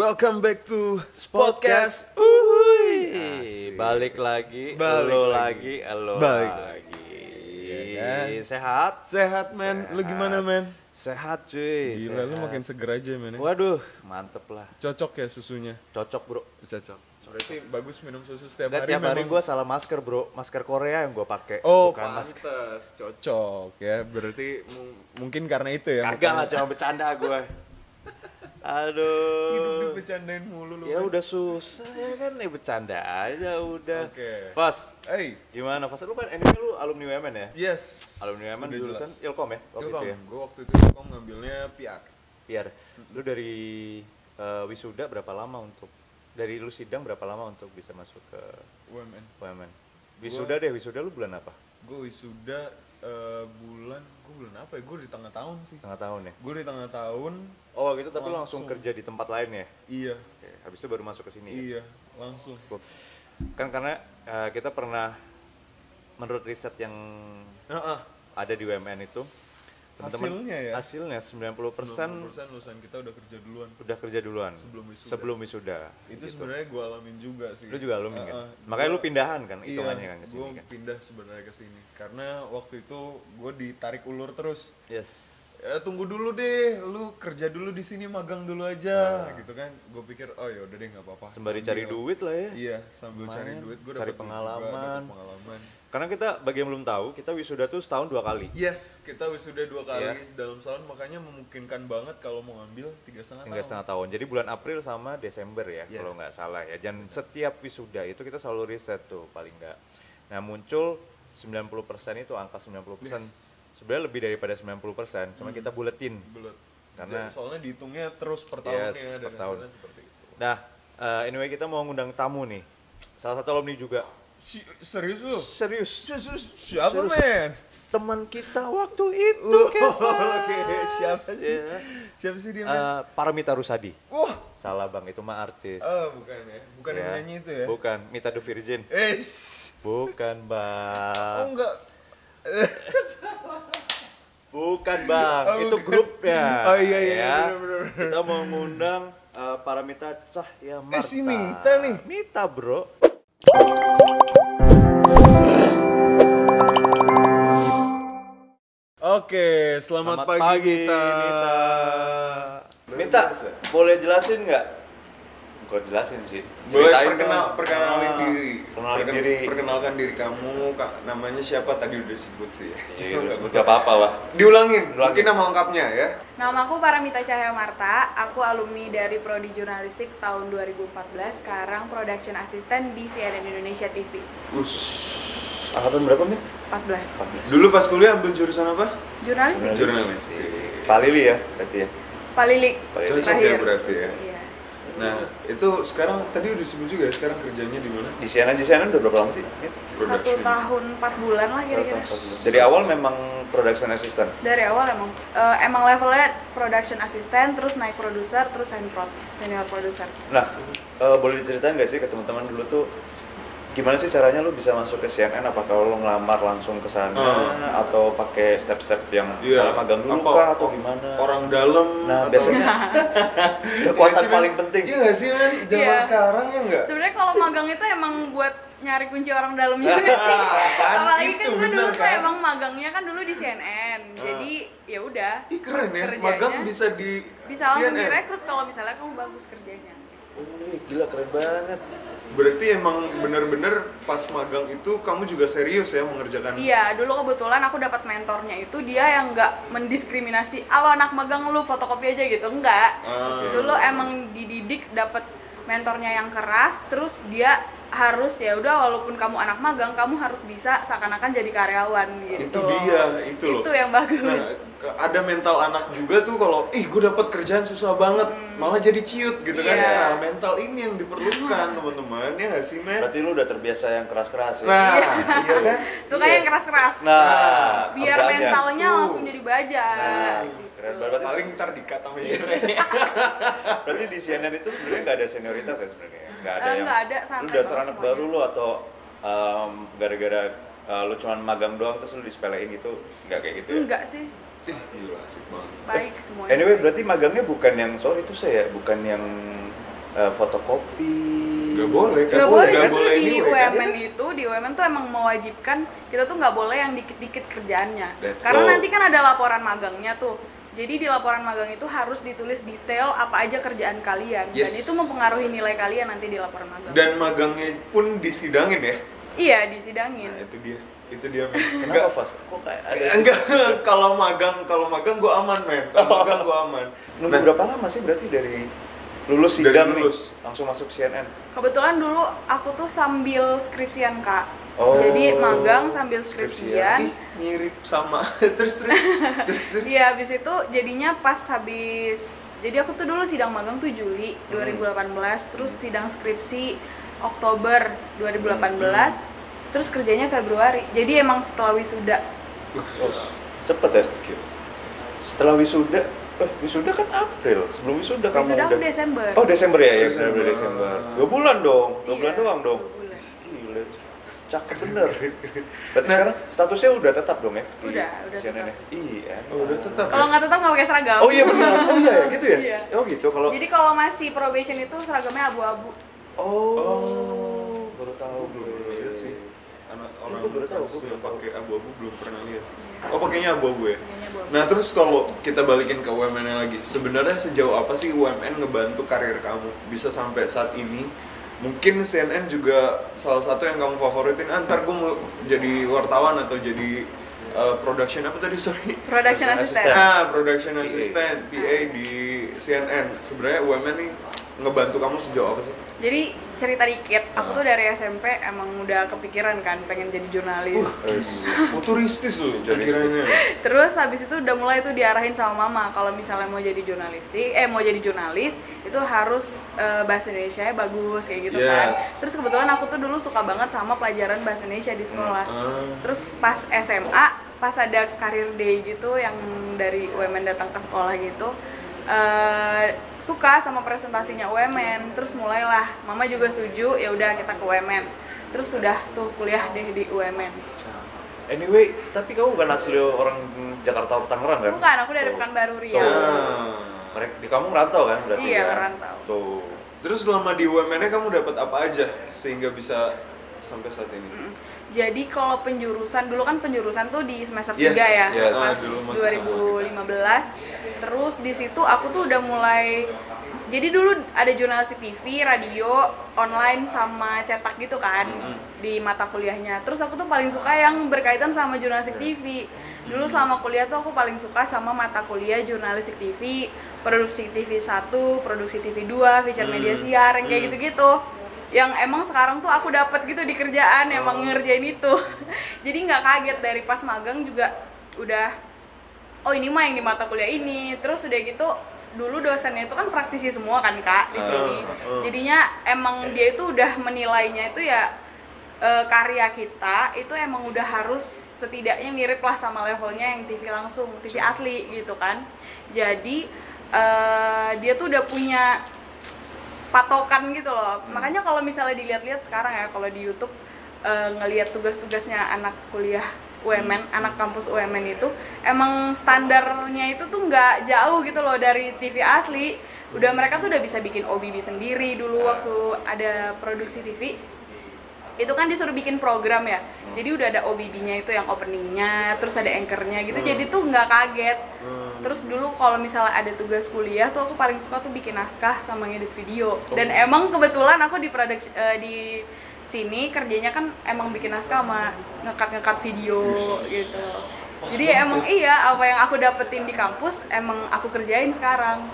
welcome back to Podcast. Balik lagi, Balik lo lagi. lagi. Iya kan? Sehat? Sehat men, lu gimana men? Sehat cuy. Gila, sehat. lu makin seger aja men. Waduh, mantep lah. Cocok ya susunya? Cocok bro. Cocok. Berarti bagus minum susu setiap Dan hari tiap hari memang. gue salah masker bro, masker Korea yang gue pakai. Oh, bukan masker. pantes. Cocok ya. Berarti mungkin karena itu ya. Kagak lah, makanya- cuma bercanda gue. Hidup Aduh. dibecandain mulu lu. Ya men. udah susah ya kan, nih bercanda aja udah. Oke. Fas, Hey, gimana Fas? Lu kan anyway lu alumni UMN ya? yes. Alumni UMN Sudah jurusan jelas. Ilkom ya? Waktu Ilkom. itu ya? Gue waktu itu Ilkom ngambilnya PR. Biar lu dari wisuda berapa lama untuk dari lu sidang berapa lama untuk bisa masuk ke UMN. UMN? Wisuda deh, wisuda lu bulan apa? Gue wisuda bulan apa ya? Gue di tengah tahun sih. Tengah tahun ya? Gue di tengah tahun. Oh gitu, tapi lu langsung Langsung. kerja di tempat lain ya? Iya. Oke, habis itu baru masuk ke sini ya? Iya, langsung. Kan karena kita pernah menurut riset yang ada di UMN itu Hasilnya ya? hasilnya 90% 90% lulusan kita udah kerja duluan. udah kerja duluan Sebelum wisuda. wisuda. Itu gitu. sebenarnya gue alamin juga sih. Lu juga alumni kan? Heeh. Makanya lu Gua- pindahan kan Iya, hitungannya kan ke gue sini kan? pindah sebenarnya ke sini karena waktu itu gue ditarik ulur terus. Yes. Tunggu dulu deh, lu kerja dulu di sini, magang dulu aja, gitu kan. Gue pikir, oh ya udah deh nggak apa-apa. Sembari Sambil- cari duit lah ya. Iya, sambil cari Lumayan, duit, gue cari dapet pengalaman. pengalaman. Karena kita bagi yang belum tahu, kita wisuda tuh setahun 2 kali. Yes, kita wisuda 2 kali Iya. dalam setahun, makanya memungkinkan banget kalau mau ngambil 3,5 Tinggal tahun. setengah tahun. Jadi bulan April sama Desember ya, Yes. kalau nggak salah ya. Dan setiap wisuda itu kita selalu riset tuh paling nggak. Nah muncul 90% itu angka 90%. Sebenarnya lebih daripada 90%, cuma kita buletin. Bulat. Karena- Soalnya dihitungnya terus per Yes, tahunnya per dan tahun. hasilnya seperti itu. Nah, anyway kita mau ngundang tamu nih. Salah satu alumni juga. Serius lu? Serius. Siapa Serius. men? Teman kita waktu itu, Kevin. Oke, siapa sih? Ya. Siapa sih dia men? Paramita Rusadi. Wah, Salah bang, itu mah artis. bukan ya? Bukan yang Ya. nyanyi itu ya? Bukan, Mita the Virgin. Bukan bang. Oh enggak. Bukan bang, Oh, itu bukan. grupnya. Oh, iya, Ya. bener. Kita mau ngundang Paramita Cahya Marta. si Mita nih. Mita bro. Oke, selamat pagi, Mita. Mita, boleh jelasin nggak? Gue jelasin sih. Boleh Ceritain dong. perkenalin diri. Perkenalin diri. Perkenalkan diri kamu, namanya siapa tadi udah disebut sih ya. Iya, gak apa-apa lah. Diulangin, Ulangin. mungkin nama lengkapnya ya. Nama aku Paramita Cahya Marta, aku alumni dari Prodi Jurnalistik tahun 2014, sekarang Production Assistant di CNN Indonesia TV. Angkatan berapa, Mit? 14. Dulu pas kuliah ambil jurusan apa? Jurnalistik? Jurnalistik. Pak Lili ya, berarti ya? Palilik. Cocok ya terakhir. berarti ya. Iya. Nah, itu sekarang tadi udah disebut juga ya, sekarang kerjanya di mana? Di CNN udah berapa lama sih? Mit? 1 tahun 4 bulan lah kira-kira. Dari awal memang production assistant. Dari awal emang levelnya Production Assistant, terus naik produser, terus senior produser. Nah, boleh diceritain nggak sih ke teman-teman dulu tuh gimana sih caranya lu bisa masuk ke CNN? Apakah lu ngelamar langsung ke sana atau pakai step-step yang misalnya magang dulu kah atau gimana? Orang dalam Nah, atau biasanya kekuatan Iya sih, Men. paling penting. Iya nggak sih men? Zaman Iya. sekarang ya nggak? Sebenarnya kalau magang itu emang buat nyari kunci orang dalam juga sih. Kan Apalagi itu kan gue bener dulu tuh kan? emang magangnya kan dulu di CNN. Jadi ya udah. Ih keren ya, kerjanya magang bisa di bisa langsung CNN. direkrut kalau misalnya kamu bagus kerjanya. Gila keren banget. Berarti emang bener-bener pas magang itu kamu juga serius ya mengerjakan? Iya, dulu kebetulan aku dapat mentornya itu dia yang nggak mendiskriminasi. Alo anak magang lu fotokopi aja gitu, enggak. Dulu emang dididik dapat mentornya yang keras, terus dia harus ya udah walaupun kamu anak magang kamu harus bisa seakan-akan jadi karyawan gitu. Itu dia, itu loh. Itu yang bagus. Nah, ada mental anak juga tuh kalau gue dapat kerjaan susah banget, malah jadi ciut gitu kan. Iya. Nah, mental ini yang diperlukan teman-teman, ya nggak sih men? Berarti lu udah terbiasa yang keras-keras ya? Nah, iya kan? Suka yang keras-keras. Nah, Biar kerja aja. mentalnya langsung jadi baja. Nah, gitu. keren banget. Paling ntar dikat sama dia. Berarti di CNN itu sebenarnya nggak ada senioritas ya sebenarnya? Nggak ada yang Nggak ada, lu santai dasar banget anak semuanya. baru lu atau gara-gara lu cuman magang doang terus lu disepelein gitu? Nggak kayak gitu ya? Enggak sih, Ih, gila asik banget. baik semuanya. Anyway, berarti magangnya bukan yang, sorry itu saya, bukan yang fotokopi. Nggak boleh kan? Nggak boleh, Nggak justru boleh di anyway, kan? UMN itu, di UMN tuh emang mewajibkan kita tuh nggak boleh yang dikit-dikit kerjaannya. Let's Karena go. nanti kan ada laporan magangnya tuh. Jadi di laporan magang itu harus ditulis detail apa aja kerjaan kalian, dan Yes. itu mempengaruhi nilai kalian nanti di laporan magang. Dan magangnya pun disidangin ya? Iya, disidangin. Nah itu dia men. Kenapa Fas? Kok kayak ada Enggak, kalau magang gue aman men. Kalau magang gue aman. nunggu berapa lama sih berarti dari lulus Dari sidang lulus. nih langsung masuk CNN? Kebetulan dulu aku tuh sambil skripsian Kak. Oh, Jadi magang sambil skripsian. Ih, mirip sama. terus. Iya, habis itu jadinya pas habis. Jadi aku tuh dulu sidang magang tuh Juli 2018, terus sidang skripsi Oktober 2018, terus kerjanya Februari. Jadi emang setelah wisuda. Oh, cepet ya? Setelah wisuda, wisuda kan April. Sebelum wisuda kamu Wisuda aku udah Desember. Oh, Desember ya? Ya, Desember. benar Desember. 2 bulan dong. 2 Iya, bulan doang dong. 2 bulan. Gila. Cakep bener. Berarti sekarang statusnya udah tetap dong ya? Di Udah CNN tetap. ya? Iya. Oh, udah tetap. Kalau nggak tetap nggak pakai seragam. Oh iya benar. Oh iya ya, gitu ya? Iya. Oh gitu. Kalau Jadi kalau masih probation itu seragamnya abu-abu. Oh, baru tahu gue. Baru lihat sih. Anak orang Gua baru tahu, gua yang baru tahu. pakai abu-abu belum pernah lihat. Oh, pakainya abu-abu ya? Kayaknya abu-abu. Nah, terus kalau kita balikin ke UMN lagi, sebenarnya sejauh apa sih UMN ngebantu karir kamu bisa sampai saat ini? Mungkin CNN juga salah satu yang kamu favoritin. Ntar gue mau jadi wartawan atau jadi production apa tadi, sorry? Production assistant. Production assistant, PA di CNN. Sebenarnya UMN nih ngebantu kamu sejauh apa sih? Jadi cerita dikit, aku tuh dari SMP emang udah kepikiran kan pengen jadi jurnalis. Futuristis loh Futuristis. pikirannya. Terus habis itu udah mulai tuh diarahin sama mama kalau misalnya mau jadi mau jadi jurnalis itu harus bahasa Indonesia bagus kayak gitu kan. Yes. Terus kebetulan aku tuh dulu suka banget sama pelajaran bahasa Indonesia di sekolah. Ah. Terus pas SMA, pas ada career day gitu yang dari UMN datang ke sekolah gitu, suka sama presentasinya UMN. Terus mulailah mama juga setuju, ya udah kita ke UMN. Terus sudah tuh kuliah deh di UMN. Anyway, tapi kamu bukan asli orang Jakarta atau Tangerang kan? Bukan, aku dari Tuh. Pekanbaru Riau. Ah. Mereka di kamu ngerantau kan berarti? Iya, kan? ngerantau. Tuh. Terus selama di UMN-nya kamu dapat apa aja sehingga bisa sampai saat ini? Jadi kalau penjurusan, dulu kan penjurusan tuh di semester Yes, 3 ya, yes. pas Dulu masih sama 2015. Terus di situ aku tuh udah mulai, jadi dulu ada jurnalistik TV, radio, online sama cetak gitu kan di mata kuliahnya. Terus aku tuh paling suka yang berkaitan sama jurnalistik TV. Dulu selama kuliah tuh aku paling suka sama mata kuliah jurnalistik TV, produksi TV 1, produksi TV 2, feature media siar, yang kayak gitu-gitu. Yang emang sekarang tuh aku dapat gitu di kerjaan, emang ngerjain itu. Jadi nggak kaget dari pas magang juga udah, oh ini mah yang di mata kuliah ini. Terus udah gitu dulu dosennya itu kan praktisi semua kan Kak di sini. Jadinya emang dia itu udah menilainya itu ya karya kita itu emang udah harus setidaknya mirip lah sama levelnya yang TV langsung, TV asli gitu kan. Jadi dia tuh udah punya patokan gitu loh. Makanya kalau misalnya dilihat-lihat sekarang ya, kalau di YouTube ngelihat tugas-tugasnya anak kuliah UMN, anak kampus UMN itu emang standarnya itu tuh nggak jauh gitu loh dari TV asli. Udah mereka tuh udah bisa bikin OBB sendiri dulu waktu ada produksi TV. Itu kan disuruh bikin program ya. Jadi udah ada OBB-nya itu yang openingnya, terus ada anchor-nya gitu. Jadi tuh nggak kaget. Terus dulu kalau misalnya ada tugas kuliah tuh aku paling suka tuh bikin naskah sama ngedit video. Dan emang kebetulan aku di di sini kerjanya kan emang bikin naskah sama ngekat video gitu. Jadi emang iya, apa yang aku dapetin di kampus emang aku kerjain sekarang.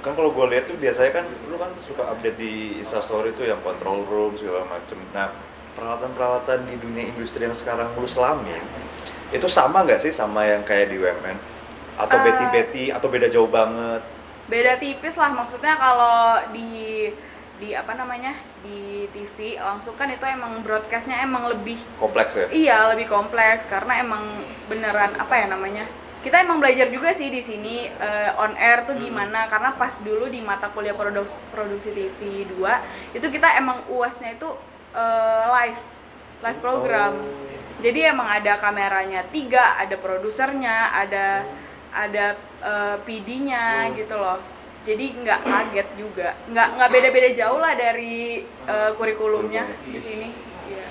Kan kalau gue lihat tuh biasanya kan lu kan suka update di Instastory tuh yang control room segala macem. Nah, peralatan-peralatan di dunia industri yang sekarang lu selamin itu sama nggak sih sama yang kayak di UMN? Atau beti-beti atau beda jauh banget? Beda tipis lah, maksudnya kalau di apa namanya, di TV langsung kan itu emang broadcastnya emang lebih Kompleks ya? iya, lebih kompleks karena emang beneran apa ya namanya, kita emang belajar juga sih di sini on air tuh gimana, karena pas dulu di mata kuliah produksi TV 2 itu kita emang UASnya itu live program. Jadi emang ada kameranya 3, ada produsernya, ada PD-nya gitu loh. jadi nggak kaget juga, nggak beda-beda jauh lah dari kurikulumnya di sini. Iya.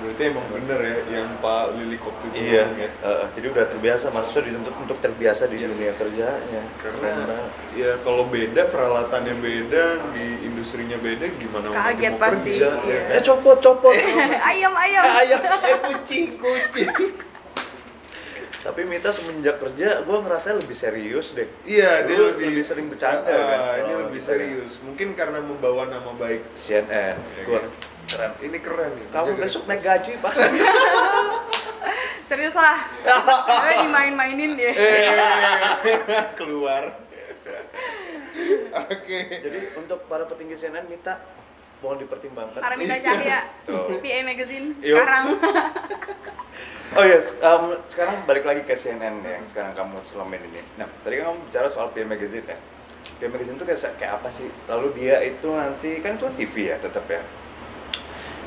Berarti emang bener ya yang Pak Lilik waktu itu Iya. ngomong ya. Jadi udah terbiasa, mahasiswa dituntut untuk terbiasa di dunia kerjanya. Karena ya kalau beda, peralatannya beda, di industrinya beda, gimana nanti Kaget mau pasti, kerja iya. ya kan? Copot. ayam Ayam. Kucing. Tapi Mita semenjak kerja, gue ngerasa lebih serius deh. Iya, dia Lu lebih sering bercanda kan? Ini kalau lebih kita serius. Mungkin karena membawa nama baik CNN. Ya, Gua kan? keren. Ini keren nih. Kamu jaga besok reputasi. naik gaji pasti. Serius lah, gue dimain-mainin dia. Keluar. Oke. Jadi untuk para petinggi CNN, Mita mohon dipertimbangkan. Aramita Cahya, Tuh. PA Magazine Yuk. sekarang. Oh ya, sekarang balik lagi ke CNN ya, yang sekarang kamu selamin ini. Nah, tadi kan kamu bicara soal PA Magazine ya. PA Magazine itu kayak apa sih? Lalu dia itu nanti, kan itu kan TV ya tetap ya.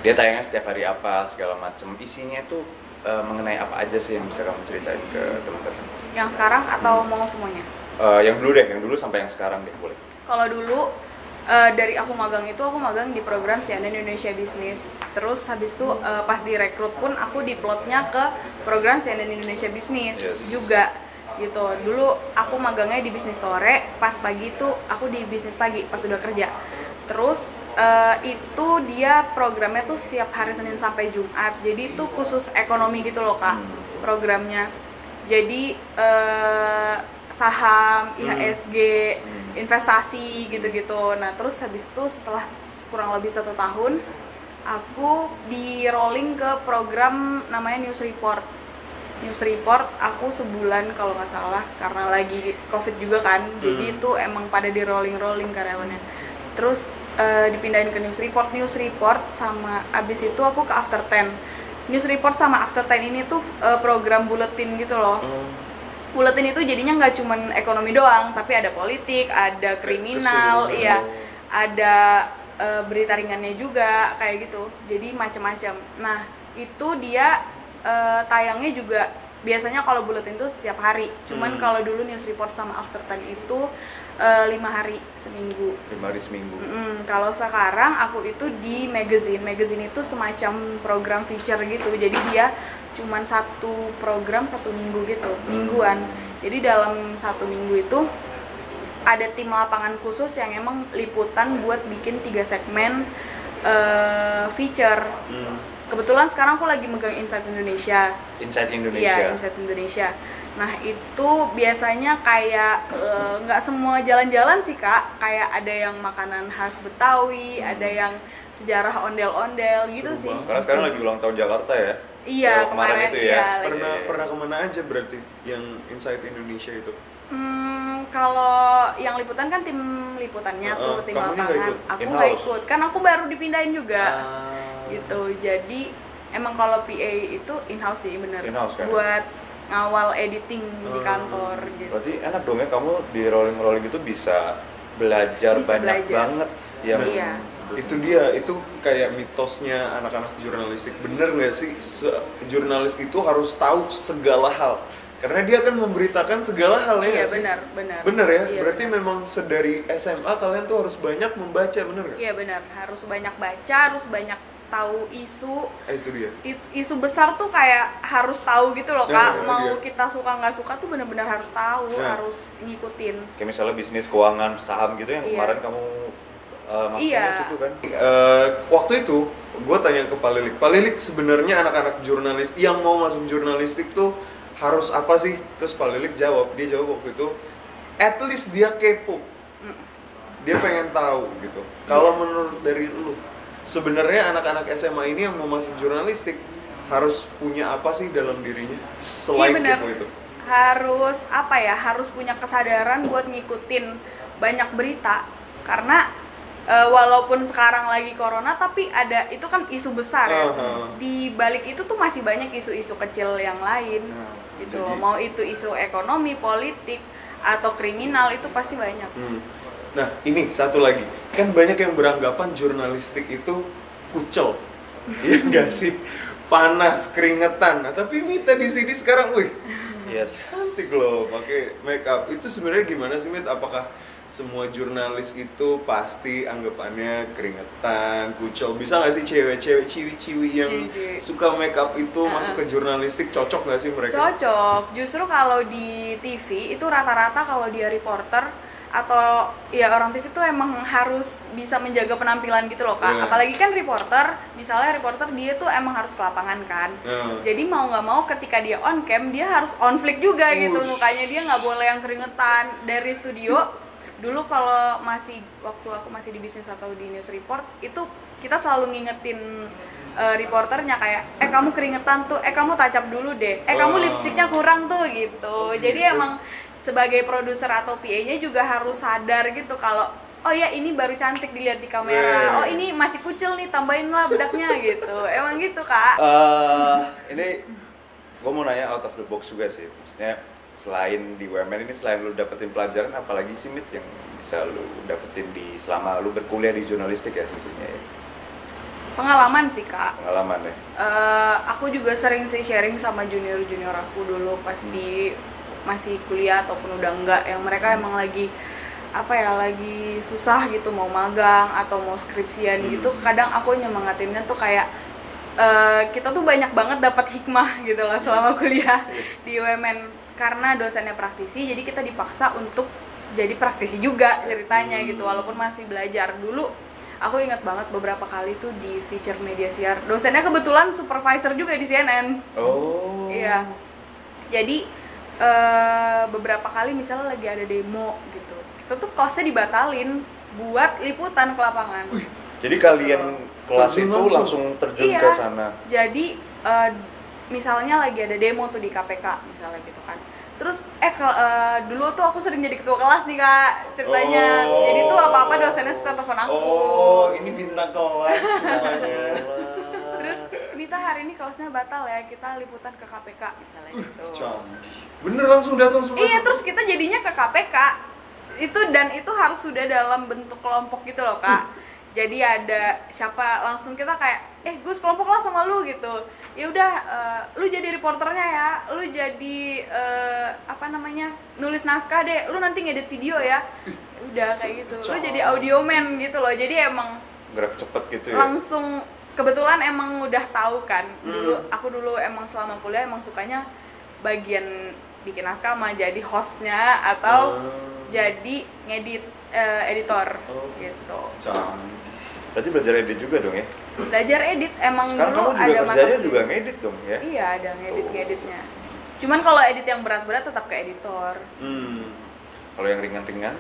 Dia tayangnya setiap hari apa, segala macam. Isinya itu mengenai apa aja sih yang bisa kamu ceritain ke teman-teman? Yang sekarang atau mau semuanya? Yang dulu sampai yang sekarang deh, boleh. Kalau dulu dari aku magang di program CNN Indonesia Business. Terus habis itu pas direkrut pun aku diplotnya ke program CNN Indonesia Business juga gitu. Dulu aku magangnya di bisnis sore, pas pagi itu aku di bisnis pagi pas udah kerja. Terus itu dia programnya tuh setiap hari Senin sampai Jumat. Jadi itu khusus ekonomi gitu loh Kak programnya. Jadi saham, IHSG, investasi gitu-gitu. Nah terus habis itu setelah kurang lebih 1 tahun aku di rolling ke program namanya News Report aku sebulan kalau nggak salah, karena lagi COVID juga kan. Jadi itu emang pada di rolling karyawannya. Terus dipindahin ke News Report sama abis itu aku ke After 10. News Report sama After 10 ini tuh program buletin gitu loh. Buletin itu jadinya nggak cuman ekonomi doang, tapi ada politik, ada kriminal, iya, ada berita ringannya juga kayak gitu. Jadi macam-macam. Nah itu dia tayangnya juga biasanya kalau buletin itu setiap hari. Cuman kalau dulu News Report sama After 10 itu 5 hari seminggu. 5 hari seminggu. Kalau sekarang aku itu di magazine itu semacam program feature gitu. Jadi dia cuman 1 program 1 minggu gitu, mingguan. Jadi dalam 1 minggu itu ada tim lapangan khusus yang emang liputan buat bikin 3 segmen feature. Kebetulan sekarang aku lagi megang Inside Indonesia. Iya, Inside Indonesia. Nah itu biasanya kayak nggak semua jalan-jalan sih Kak. Kayak ada yang makanan khas Betawi, ada yang sejarah ondel-ondel gitu sih. Karena sekarang lagi ulang tahun Jakarta ya. Iya, kemarin itu ya. Pernah kemana aja berarti yang Inside Indonesia itu? Kalau yang liputan kan tim liputannya tuh, tim lapangan. Aku nggak ikut, kan aku baru dipindahin juga. Gitu. Jadi emang kalau PA itu in-house sih bener. In-house kan? Buat ngawal editing di kantor gitu. Berarti enak dong ya, kamu di rolling gitu bisa belajar banyak banget yang iya. Itu dia, itu kayak mitosnya anak-anak jurnalistik. Bener nggak sih jurnalis itu harus tahu segala hal? Karena dia akan memberitakan segala hal ya. Iya benar. Bener ya? Iya, berarti benar. memang sedari SMA kalian tuh harus banyak membaca, bener nggak? Iya benar, harus banyak baca, harus banyak tahu isu. Itu dia. Isu besar tuh kayak harus tahu gitu loh Kak. Itu Mau dia. kita suka nggak suka tuh benar-benar harus tahu, harus ngikutin. kayak misalnya bisnis keuangan saham gitu yang kemarin kamu masuknya situ kan. Waktu itu gue tanya ke Pak Lilik sebenarnya anak-anak jurnalis yang mau masuk jurnalistik tuh harus apa sih? Terus Pak Lilik dia jawab waktu itu, at least dia kepo, dia pengen tahu gitu. Kalau menurut dari lu, sebenarnya anak-anak SMA ini yang mau masuk jurnalistik harus punya apa sih dalam dirinya selain kepo itu? Harus apa ya? Harus punya kesadaran buat ngikutin banyak berita, karena walaupun sekarang lagi corona, tapi ada itu kan isu besar ya. Di balik itu tuh masih banyak isu-isu kecil yang lain. Gitu loh. Mau itu isu ekonomi, politik, atau kriminal, itu pasti banyak. Nah ini satu lagi, kan banyak yang beranggapan jurnalistik itu kucel, iya nggak sih? Panas, keringetan. Nah, tapi Mita di sini sekarang, Yes. putih glow, pakai make up. Itu sebenarnya gimana sih, Mit? Apakah semua jurnalis itu pasti anggapannya keringetan, kucel? Bisa nggak sih cewek-cewek ciwi-ciwi yang suka make up itu masuk ke jurnalistik, cocok nggak sih mereka? Cocok. Justru kalau di TV itu rata-rata kalau dia reporter atau ya orang TV tuh emang harus bisa menjaga penampilan gitu loh, Kak. Yeah. Apalagi kan reporter, misalnya reporter dia tuh emang harus ke lapangan kan. Jadi mau nggak mau ketika dia on cam dia harus on flick juga gitu mukanya, dia nggak boleh yang keringetan. Dari studio dulu kalau waktu aku masih di bisnis atau di news report itu kita selalu ngingetin reporternya kayak kamu keringetan tuh, kamu touch up dulu deh, kamu lipstiknya kurang tuh gitu. Jadi emang sebagai produser atau PA-nya juga harus sadar gitu kalau oh ya ini baru cantik dilihat di kamera, oh ini masih kucil nih, tambahin lah bedaknya gitu. Emang gitu, Kak. Ini gue mau nanya out of the box juga sih, maksudnya selain di UMN ini, selain lu dapetin pelajaran, apalagi sih Mit yang bisa lu dapetin selama lu berkuliah di jurnalistik ya tentunya ya? Pengalaman sih, Kak. Pengalaman ya? Aku juga sering sih sharing sama junior-junior aku dulu pas di masih kuliah ataupun udah enggak, yang mereka emang lagi lagi susah gitu, mau magang atau mau skripsian gitu. Kadang aku nyemangatinnya tuh kayak kita tuh banyak banget dapat hikmah gitu loh selama kuliah di UMN, karena dosennya praktisi jadi kita dipaksa untuk jadi praktisi juga ceritanya gitu, walaupun masih belajar. Dulu aku ingat banget beberapa kali tuh di feature media siar, dosennya kebetulan supervisor juga di CNN. Iya, jadi beberapa kali misalnya lagi ada demo gitu, kita tuh kelasnya dibatalin buat liputan ke lapangan. Jadi kalian kelas itu langsung terjun ke sana? Jadi misalnya lagi ada demo tuh di KPK misalnya gitu kan, terus dulu tuh aku sering jadi ketua kelas nih, Kak, ceritanya. Jadi tuh apa-apa dosennya suka telepon aku. Ini bintang kelas semuanya. Terus Mita hari ini kelasnya batal ya, kita liputan ke KPK misalnya gitu. Bener langsung datang semua? Iya, terus kita jadinya ke KPK itu, dan itu harus sudah dalam bentuk kelompok gitu loh, Kak. Jadi ada siapa, langsung kita kayak gue sekelompok lah sama lu gitu. Ya udah, lu jadi reporternya ya, lu jadi nulis naskah deh, lu nanti ngedit video ya. Udah kayak gitu. Lu jadi audio man gitu loh. Jadi emang gerak cepet gitu ya. Langsung kebetulan emang udah tahu kan. Aku dulu emang selama kuliah emang sukanya bagian bikin naskah sama jadi hostnya atau jadi ngedit editor gitu. Berarti belajar edit juga dong ya? Belajar edit, emang sekarang dulu kamu juga ada kerjanya juga ngedit dong ya? Iya, ada ngeditnya. Cuman kalau edit yang berat-berat tetap ke editor. Kalau yang ringan-ringan?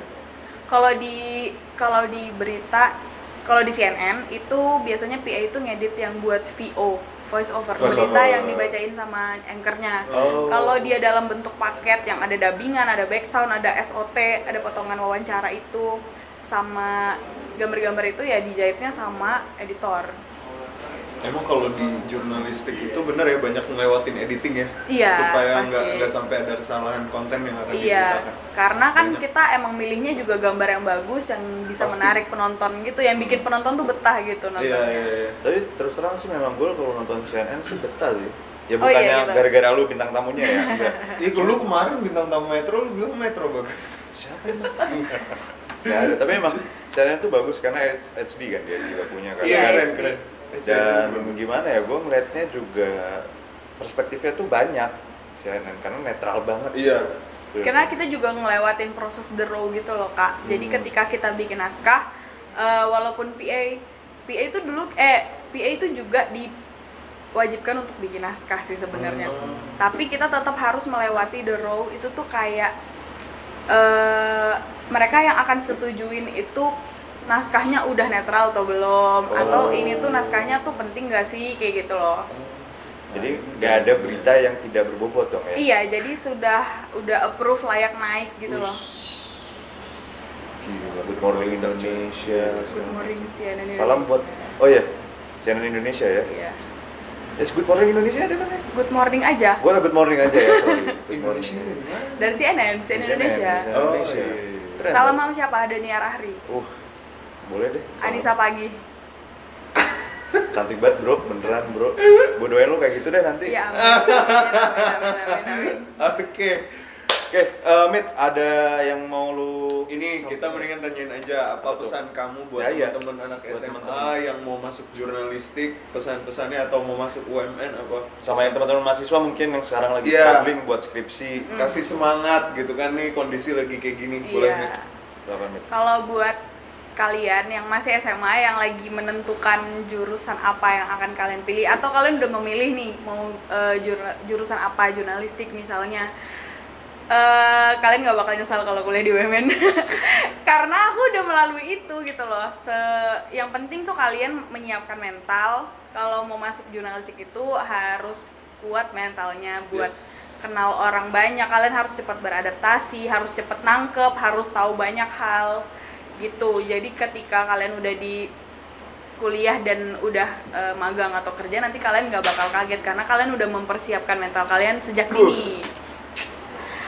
Kalau di berita, kalau di CNN itu biasanya PA itu ngedit yang buat VO, voice over berita yang dibacain sama anchornya. Kalau dia dalam bentuk paket yang ada dubbingan, ada background, ada SOT, ada potongan wawancara itu sama gambar-gambar itu ya dijahitnya sama editor. Emang kalau di jurnalistik itu bener ya, banyak ngelewatin editing ya? Iya, supaya nggak sampai ada kesalahan konten yang akan diberitakan. Karena kan kita emang milihnya juga gambar yang bagus, yang bisa menarik penonton gitu, yang bikin penonton tuh betah gitu nontonnya. Iya. Tapi terus terang sih memang gue kalau nonton CNN sih betah sih. Ya bukannya gitu. Gara-gara lu bintang tamunya ya, enggak. Iya, lu kemarin bintang tamu Metro, lu bilang Metro bagus. Siapa emang? Nggak ada, tapi emang CNN tuh bagus karena HD kan, dia juga punya kan. Iya, keren. Dan gimana ya, gue ngeliatnya juga perspektifnya tuh banyak CNN, karena netral banget. Iya. Karena kita juga ngelewatin proses the raw gitu loh, Kak. Jadi ketika kita bikin naskah, walaupun PA itu dulu PA itu juga diwajibkan untuk bikin naskah sih sebenarnya. Tapi kita tetap harus melewati the raw itu tuh kayak mereka yang akan setujuin itu naskahnya udah netral atau belum, atau ini tuh naskahnya tuh penting gak sih, kayak gitu loh. Jadi nggak ada berita yang tidak berbobot dong ya? Iya, jadi udah approve layak naik gitu loh. Gila, Good Morning Indonesia. Good Morning CNN Indonesia. Salam buat, CNN Indonesia ya? Iya. Good Morning Indonesia ada kan ya? Good Morning aja. Gue Good Morning aja ya, sorry. Indonesia dari mana? Dari CNN Indonesia. Indonesia. Keren. Salam sama siapa? Daniar Ahri. Boleh deh. Anissa Pagi. Cantik banget bro, beneran bro. Gue doain lu kayak gitu deh nanti. Ya amin. Amin. Oke. Oke, Mit, ada yang mau lu Ini kita mendingan tanyain aja apa pesan kamu buat teman-teman anak Buat SMA teman-teman. yang mau masuk jurnalistik, pesan-pesannya atau mau masuk UMN apa? sama yang teman-teman mahasiswa mungkin yang sekarang lagi Iya. struggling buat skripsi. Kasih semangat gitu kan nih kondisi lagi kayak gini. Boleh Iya. Mit? Silakan, Mit. Kalau buat kalian yang masih SMA yang lagi menentukan jurusan apa yang akan kalian pilih atau kalian udah memilih nih mau jurusan apa, jurnalistik misalnya, kalian nggak bakal nyesal kalau kuliah di UMN karena aku udah melalui itu gitu loh. Yang penting tuh kalian menyiapkan mental. Kalau mau masuk jurnalistik itu harus kuat mentalnya buat kenal orang banyak. Kalian harus cepat beradaptasi, harus cepat nangkep, harus tahu banyak hal gitu. Jadi ketika kalian udah di kuliah dan udah magang atau kerja, nanti kalian nggak bakal kaget karena kalian udah mempersiapkan mental kalian sejak dini.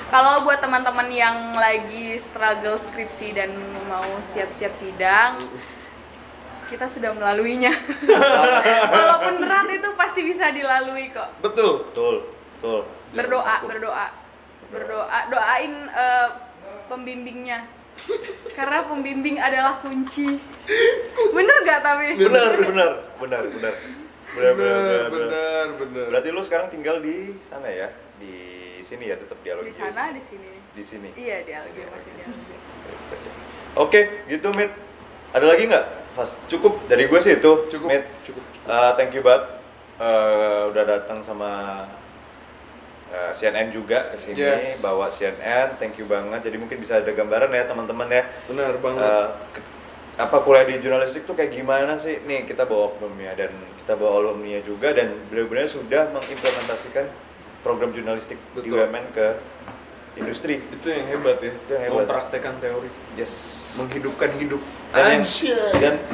Kalau buat teman-teman yang lagi struggle skripsi dan mau siap-siap sidang, kita sudah melaluinya. Walaupun berat itu pasti bisa dilalui kok. Betul. Betul. Berdoa, doain pembimbingnya. Karena pembimbing adalah kunci. Bener gak tapi? Benar. Benar. Berarti lu sekarang tinggal di sana ya? Di sini ya, tetap dialog Di sana, di sini. Di sini. Iya, dia masih dialog. Oke, gitu Mit. Ada lagi nggak? Cukup dari gue sih itu. Cukup. Mit. Thank you banget udah datang sama CNN juga ke sini, bawa CNN. Thank you banget. Jadi mungkin bisa ada gambaran ya teman-teman ya. Benar banget. Apa kuliah di jurnalistik tuh kayak gimana sih? Nih kita bawa oknumnya dan kita bawa alumni juga dan benar-benar sudah mengimplementasikan program jurnalistik di UMN ke industri. Itu yang hebat ya. Itu yang hebat. Mempraktekkan teori. Yes. Menghidupkan hidup.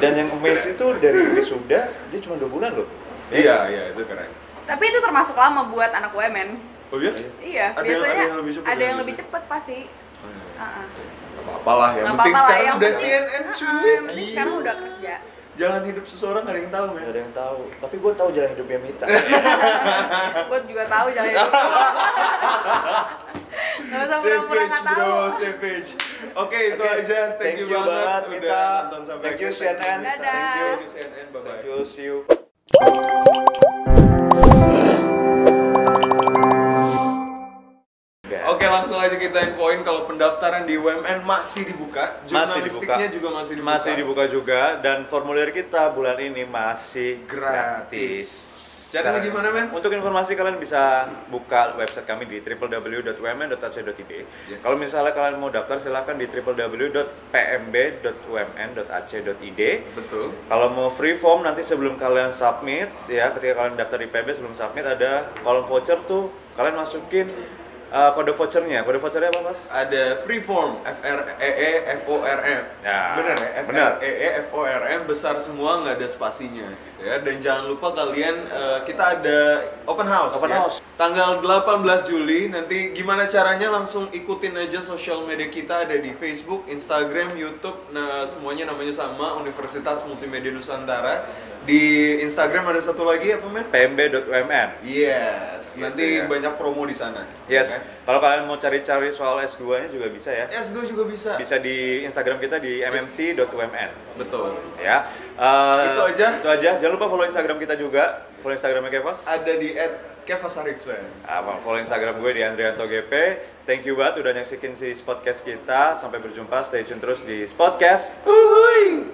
Dan yang amazing itu dari wisuda dia cuma 2 bulan loh. Iya, itu keren. Tapi itu termasuk lama buat anak UMN. Oh iya? Iya, biasanya ada yang lebih cepet pasti. Gak apa-apa lah, yang penting sekarang yang udah penting- CNN cuy. Yang penting sekarang udah kerja. Jalan hidup seseorang gak ada yang tahu, men. Gak ada yang tahu. Tapi gue tahu jalan hidupnya Mita. Gue juga tahu jalan hidup. Gak usah pura-pura nggak tahu. Savage. Oke, itu Oke, aja. Thank you banget Mita. udah nonton sampai Thank you akhir. CNN. Mita. Dadah. Thank you CNN. Bye-bye. Thank you, see you. Oke, langsung aja kita infoin kalau pendaftaran di UMN masih dibuka. Jurnalistiknya juga masih dibuka. Masih dibuka juga dan formulir kita bulan ini masih gratis. Caranya gimana, men? Untuk informasi kalian bisa buka website kami di www.umn.ac.id. Yes. Kalau misalnya kalian mau daftar silakan di www.pmb.umn.ac.id. Betul. Kalau mau free form nanti sebelum kalian submit ya, ketika kalian daftar di PMB sebelum submit ada kolom voucher tuh, kalian masukin kode vouchernya. Kode vouchernya apa, Mas? Ada free form FREE-FORM. Ya, bener ya? bener. FREE-FORM besar semua, nggak ada spasinya gitu ya. Dan jangan lupa kalian kita ada open house. Open ya. house. Tanggal 18 Juli nanti gimana caranya langsung ikutin aja sosial media kita ada di Facebook, Instagram, YouTube. Nah, semuanya namanya sama Universitas Multimedia Nusantara. Di Instagram ada satu lagi apa, men? pmb.umn. Yes, Gitu nanti ya. banyak promo di sana. Yes. Oke? Kalau kalian mau cari-cari soal S2-nya juga bisa ya. S2 juga bisa. Bisa di Instagram kita di mmt.umn. Betul. Ya. Itu aja. Itu aja. Jangan lupa follow Instagram kita juga. Follow Instagramnya Kevas. Ada di @kevasarifsen. Follow Instagram gue di Andrianto GP. Thank you banget udah nyaksiin si podcast kita. Sampai berjumpa. Stay tune terus di podcast. Uhuy.